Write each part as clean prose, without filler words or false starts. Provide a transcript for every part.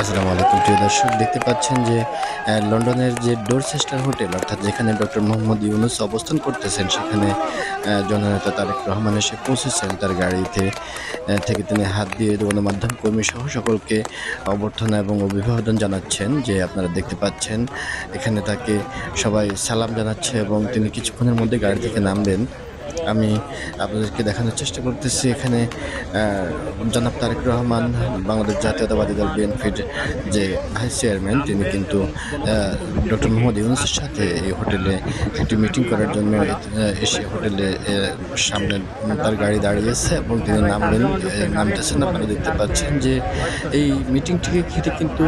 আসসালামু আলাইকুম প্রিয় দর্শক, দেখতে পাচ্ছেন যে লন্ডনের যে ডোরচেস্টার হোটেল, অর্থাৎ যেখানে ডক্টর মোহাম্মদ ইউনূস অবস্থান করতেছেন, সেখানে জননেতা তারেক রহমান এসে পৌঁছেছেন তার গাড়িতে থেকে। তিনি হাত দিয়ে গণমাধ্যম কর্মী সহ সকলকে অভ্যর্থনা এবং অভিবাদন জানাচ্ছেন। যে আপনারা দেখতে পাচ্ছেন এখানে তাকে সবাই সালাম জানাচ্ছে এবং তিনি কিছুক্ষণের মধ্যে গাড়ি থেকে নামবেন। আমি আপনাদেরকে দেখানোর চেষ্টা করতেছি এখানে জনাব তারেক রহমান, বাংলাদেশ জাতীয়তাবাদী দল বিএনপির যে ভাইস চেয়ারম্যান, তিনি কিন্তু ডক্টর মোহাম্মদ ইউনূসের সাথে এই হোটেলে একটি মিটিং করার জন্য এসে হোটেলে সামনে তার গাড়ি দাঁড়িয়েছে এবং তিনি নামতেছেন। আপনারা দেখতে পাচ্ছেন যে এই মিটিংটিকে ঘিরে কিন্তু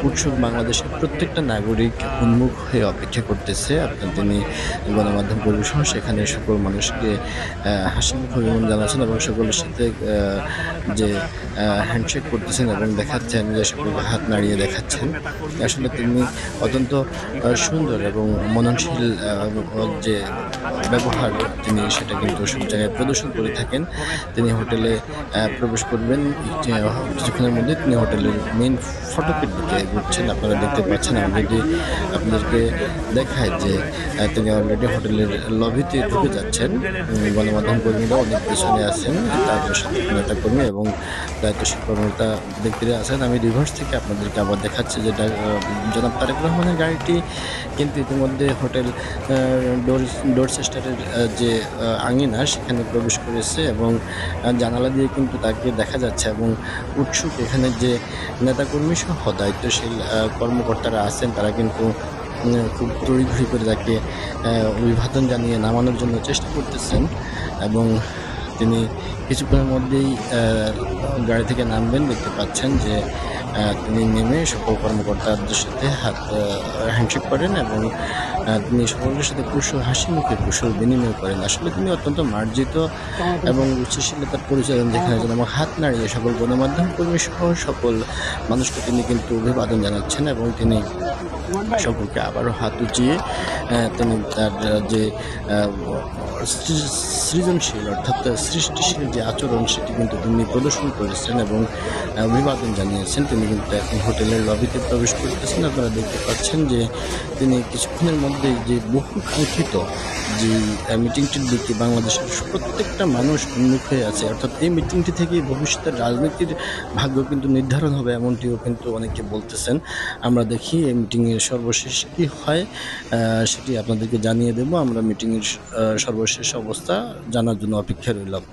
উৎসুক বাংলাদেশের প্রত্যেকটা নাগরিক উন্মুখ হয়ে অপেক্ষা করতেছে। তিনি গণমাধ্যম কর্মী সহ সেখানে সকল মানুষকে হাসিমুখে অভিনন্দন জানাচ্ছেন এবং সকলের সাথে যে হ্যান্ডশেক করতেছেন এবং দেখাচ্ছেন যে সকলকে হাত নাড়িয়ে দেখাচ্ছেন। আসলে তিনি অত্যন্ত সুন্দর এবং মননশীল যে ব্যবহার, তিনি সেটা কিন্তু সব জায়গায় প্রদর্শন করে থাকেন। তিনি হোটেলে প্রবেশ করবেন কিছুক্ষণের মধ্যে। তিনি হোটেলের মেইন ফটকের দিকে ঘুরছেন, আপনারা দেখতে পাচ্ছেন। আমি যদি আপনাদেরকে দেখায় যে তিনি অলরেডি হোটেলের লবিতে ঢুকে যাচ্ছেন। গণমাধ্যম কর্মীরা অনেক পেছনে আছেন, তার সাথে নেতা কর্মী এবং দায়িত্বশীল কর্মকর্তা ব্যক্তিরা আছেন। আমি রিভার্স থেকে আপনাদেরকে আবার দেখাচ্ছি যেটা জনাব তারেক রহমানের গাড়িটি কিন্তু ইতিমধ্যে হোটেল ডোরচেস্টারের যে আঙিনা, সেখানে প্রবেশ করেছে এবং জানালা দিয়ে কিন্তু তাকে দেখা যাচ্ছে এবং উৎসুক এখানে যে নেতাকর্মী সহ দায়িত্বশীল কর্মকর্তারা আছেন, তারা কিন্তু খুব তড়িঘড়ি করে তাকে অভিবাদন জানিয়ে নামানোর জন্য চেষ্টা করতেছেন এবং তিনি কিছুক্ষণের মধ্যেই গাড়ি থেকে নামবেন। দেখতে পাচ্ছেন যে তিনি নেমে সকল কর্মকর্তাদের সাথে হ্যান্ডশেক করেন এবং তিনি সকলের সাথে হাসি মুখে কুশল বিনিময় করেন। আসলে তিনি অত্যন্ত মার্জিত এবং উচ্চশীলতার পরিচয় দেন, যেখানে যেন আমার হাত নাড়িয়ে সকল গণমাধ্যম কর্মী সহ সকল মানুষকে তিনি কিন্তু অভিবাদন জানাচ্ছেন এবং তিনি সকলকে আবারও হাত উঁচিয়ে তিনি তার যে সৃজনশীল অর্থাৎ সৃষ্টিশীল যে আচরণ, সেটি কিন্তু তিনি প্রদর্শন করেছেন এবং অভিবাদন জানিয়েছেন। তিনি কিন্তু এখন হোটেলের লবিতে প্রবেশ করতেছেন। আপনারা দেখতে পাচ্ছেন যে তিনি কিছুক্ষণের মধ্যেই যে বহু কাঙ্ক্ষিত যে মিটিংটির দিকে বাংলাদেশের প্রত্যেকটা মানুষ উন্মুখ হয়ে আছে, অর্থাৎ এই মিটিংটি থেকেই ভবিষ্যতের রাজনীতির ভাগ্য কিন্তু নির্ধারণ হবে, এমনটিও কিন্তু অনেকে বলতেছেন। আমরা দেখি এই মিটিংয়ের সর্বশেষ কী হয়, সেটি আপনাদেরকে জানিয়ে দেব। আমরা মিটিংয়ের সর্বশেষ অবস্থা জানার জন্য অপেক্ষায় রইলাম।